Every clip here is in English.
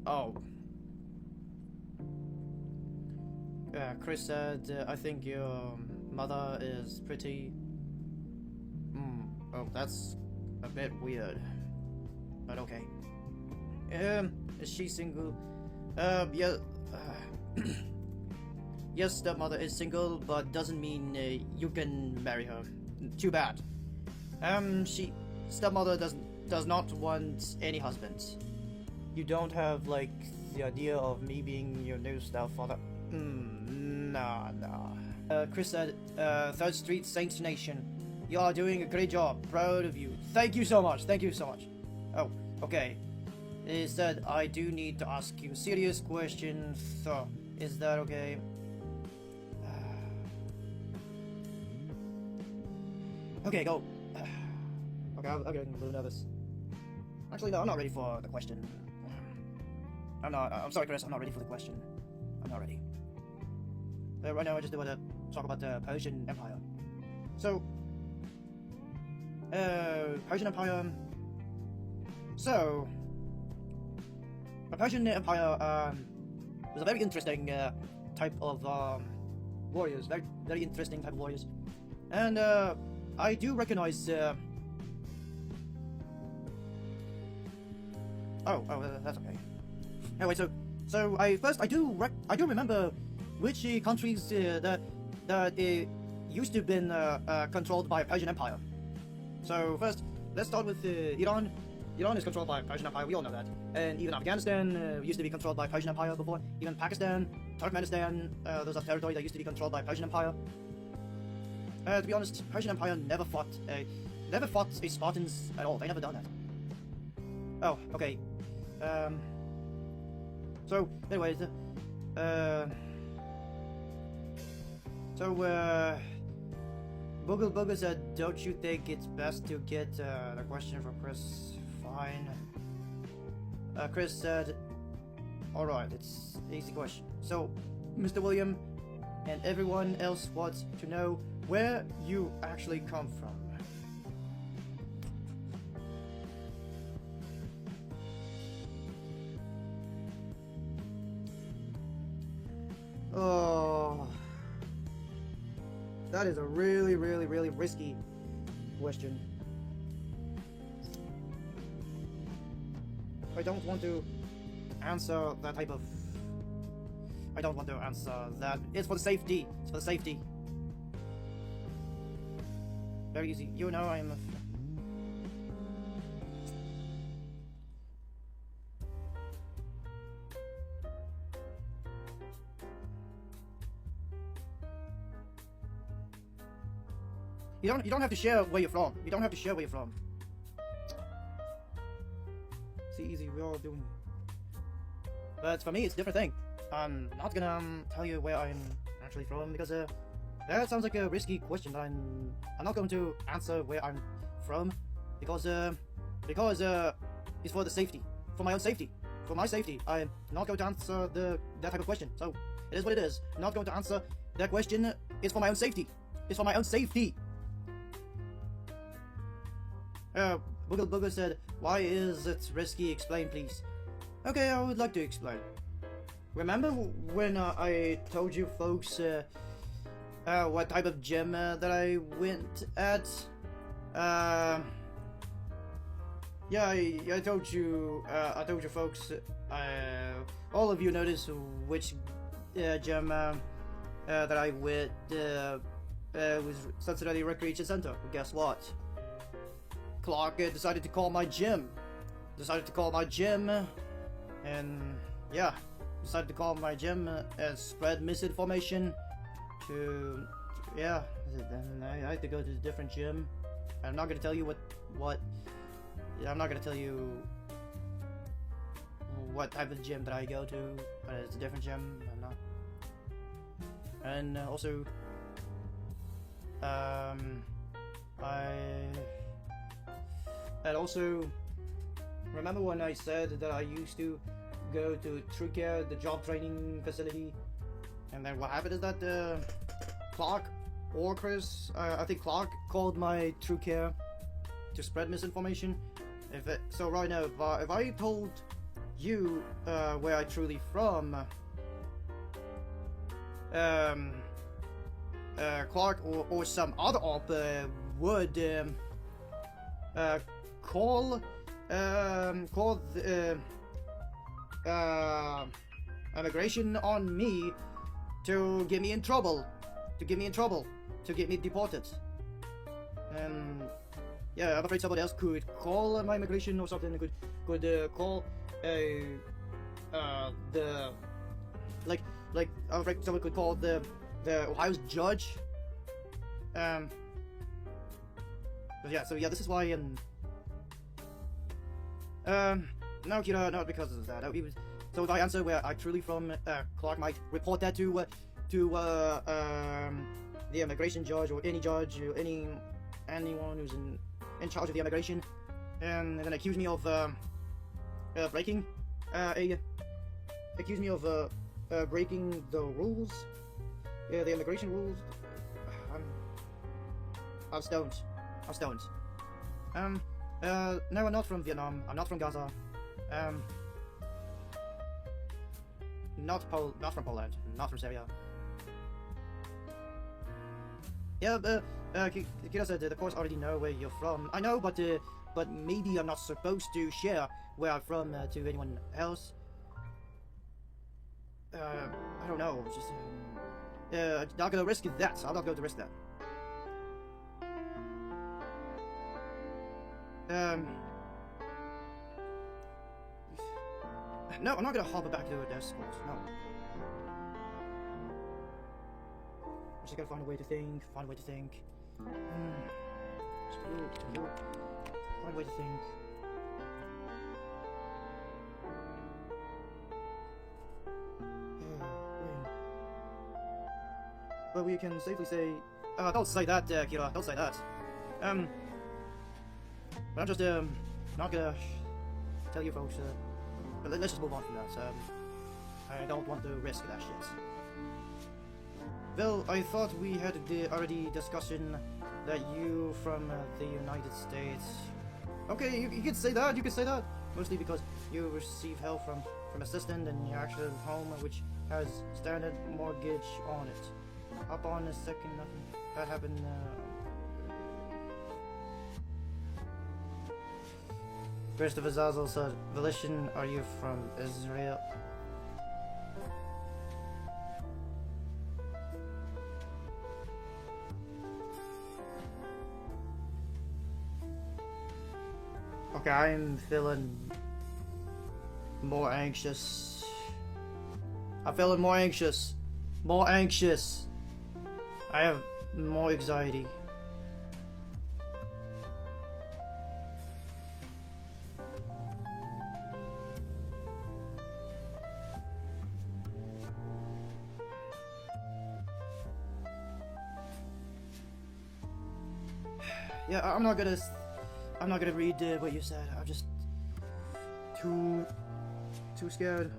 Oh. Chris said, I think your mother is pretty... Oh, that's a bit weird. But okay. Is she single? Yeah. Yes, stepmother is single, but doesn't mean you can marry her. Too bad. Stepmother does not want any husband. You don't have, like, the idea of me being your new stepfather? Nah. Chris said, 3rd Street Saints Nation. You are doing a great job. Proud of you. Thank you so much. Oh, okay. He said, I do need to ask you a serious question, so is that okay? Okay, go. Okay, I'm getting a little nervous. Actually, no, I'm not ready for the question. I'm sorry, Chris, I'm not ready for the question. I'm not ready. Right now, I just want to talk about the Persian Empire. So, Persian Empire. So, the Persian Empire was a very interesting type of warriors. Very interesting type of warriors. And I do recognize. That's okay. Anyway, so I do remember which countries that used to have been controlled by Persian Empire. So first, let's start with Iran. Iran is controlled by Persian Empire. We all know that. And even Afghanistan used to be controlled by Persian Empire before. Even Pakistan, Turkmenistan, those are territories that used to be controlled by Persian Empire. To be honest, Persian Empire never fought the Spartans at all. They never done that. Oh, okay. So, anyways, Boogle said, don't you think it's best to get the question from Chris? Fine. Chris said, alright, it's an easy question. So, Mr. William and everyone else wants to know where you actually come from. Oh, that is a really risky question. I don't want to answer that type of... I don't want to answer that. It's for the safety. It's for the safety. Very easy. You know I'm a... You don't have to share where you're from. You don't have to share where you're from. See, easy. We're all doing. But for me, it's a different thing. I'm not gonna tell you where I'm actually from because that sounds like a risky question. I'm not going to answer where I'm from because it's for the safety, for my own safety, for my safety. I'm not going to answer that type of question. So it is what it is. I'm not going to answer that question. It's for my own safety. It's for my own safety. Boogle said, why is it risky? Explain, please. Okay, I would like to explain. Remember when I told you folks what type of gym that I went at? Yeah, I told you folks, all of you noticed which gym that I went was Cincinnati Recreation Center. Well, guess what? Clark decided to call my gym. And yeah, decided to call my gym and spread misinformation to yeah. Then I had to go to a different gym. I'm not gonna tell you what. Yeah, I'm not gonna tell you what type of gym that I go to, but it's a different gym. I'm not. And also, And also, remember when I said that I used to go to TrueCare, the job training facility, and then what happened is that Clark or Chris, I think Clark called my TrueCare to spread misinformation. So right now, if I told you, where I truly from, Clark or some other op would call the immigration on me to get me in trouble, to get me deported. Yeah, I'm afraid someone else could call my immigration or something. Could call the like I'm afraid someone could call the Ohio's judge. But yeah, so yeah, this is why no, Kira, not because of that. So if I answer where I truly from, Clark might report that to the immigration judge or any judge or anyone who's in charge of the immigration, and then accuse me of breaking the rules, the immigration rules. I'm stoned. No, I'm not from Vietnam. I'm not from Gaza. Not from Poland. Not from Syria. Yeah, Kira said, of course, I already know where you're from. I know, but maybe I'm not supposed to share where I'm from to anyone else. I don't know. Just not gonna risk that. I'm not going to risk that. No, I'm not gonna hop back to their schools. No. I'm just gotta find a way to think. Find a way to think. But we can safely say, don't say that, Kira. Don't say that. But I'm just not gonna tell you folks. But let's just move on from that. I don't want to risk that shit. Well, I thought we had already discussion that you from the United States. Okay, you can say that. You can say that. Mostly because you receive help from assistant in your actual home, which has standard mortgage on it. Up on a second, nothing. That happened. Christopher Zazel said, Volition, are you from Israel? Okay, I'm feeling more anxious. I'm feeling more anxious. More anxious. I have more anxiety. Yeah, I'm not gonna read what you said. I'm just too scared.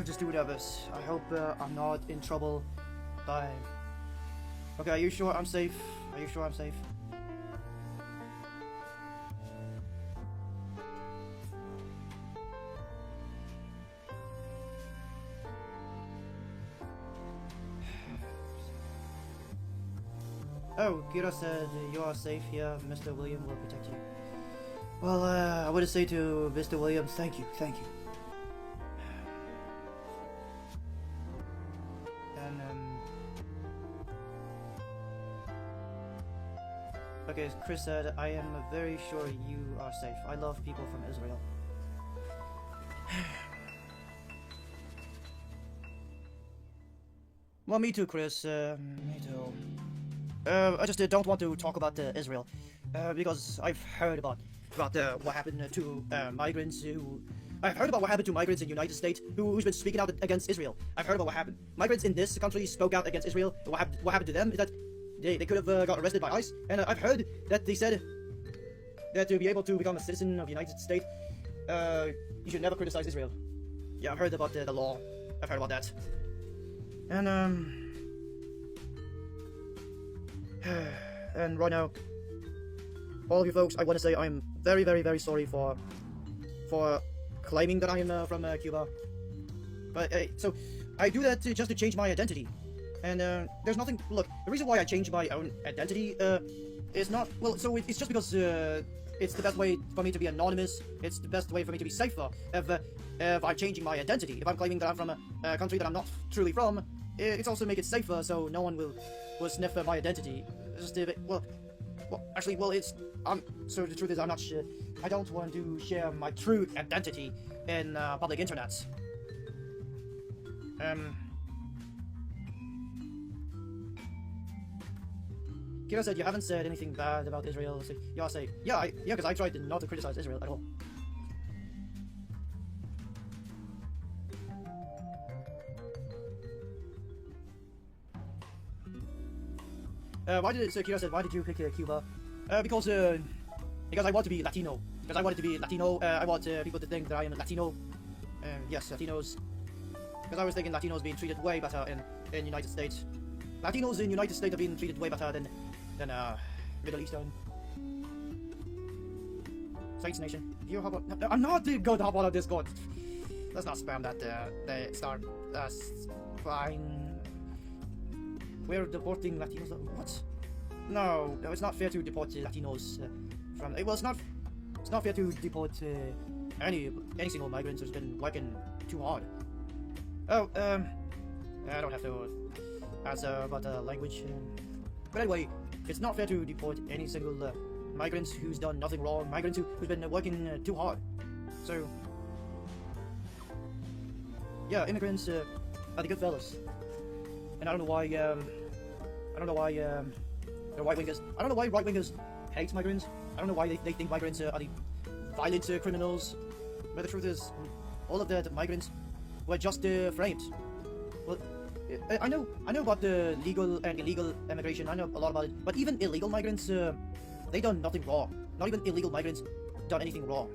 Just do whatever. I hope I'm not in trouble by... Okay, are you sure I'm safe? Are you sure I'm safe? Oh, Kira said you are safe here. Mr. William will protect you. Well, I want to say to Mr. Williams, thank you. And, okay, Chris said, I am very sure you are safe. I love people from Israel. Well, me too, Chris. Me too. I just don't want to talk about Israel, because I've heard about what happened to migrants who... I've heard about what happened to migrants in the United States who's been speaking out against Israel. I've heard about what happened. Migrants in this country spoke out against Israel. What happened to them is that they could have got arrested by ICE, and I've heard that they said that to be able to become a citizen of the United States, you should never criticize Israel. Yeah, I've heard about the law. I've heard about that. And and right now, all of you folks, I want to say I'm very, very, very sorry for for claiming that I am from Cuba. But so I do that just to change my identity. And there's nothing. Look, the reason why I changed my own identity is not well. So it's just because it's the best way for me to be anonymous. It's the best way for me to be safer if I'm changing my identity. If I'm claiming that I'm from a country that I'm not truly from, it's also make it safer so no one will sniff my identity. It's just a bit, well, actually, well, it's so the truth is I'm not sure. I don't want to share my true identity in public internets. Kira said you haven't said anything bad about Israel. So, yeah, I say, yeah, because I tried not to criticize Israel at all. Kira said, why did you pick Cuba? Because I want to be Latino. Because I wanted to be Latino. I want people to think that I am Latino. Yes, Latinos. Because I was thinking Latinos being treated way better in United States. Latinos in United States are being treated way better than Middle Eastern. Saints Nation. You hop on. I'm not going to hop on Discord. Let's not spam that. They start. That's fine. We're deporting Latinos. What? No, it's not fair to deport Latinos from. Well, it's not fair to deport any single migrant who's been working too hard. Oh, I don't have to answer about language. But anyway, it's not fair to deport any single migrant who's done nothing wrong. Migrant who's been working too hard. So, yeah, immigrants are the good fellas. And I don't know why. They're right-wingers. I don't know why right-wingers hate migrants. I don't know why they think migrants are the violent criminals. But the truth is, all of the migrants were just framed. Well, I know about the legal and illegal immigration. I know a lot about it. But even illegal migrants, they done nothing wrong. Not even illegal migrants done anything wrong.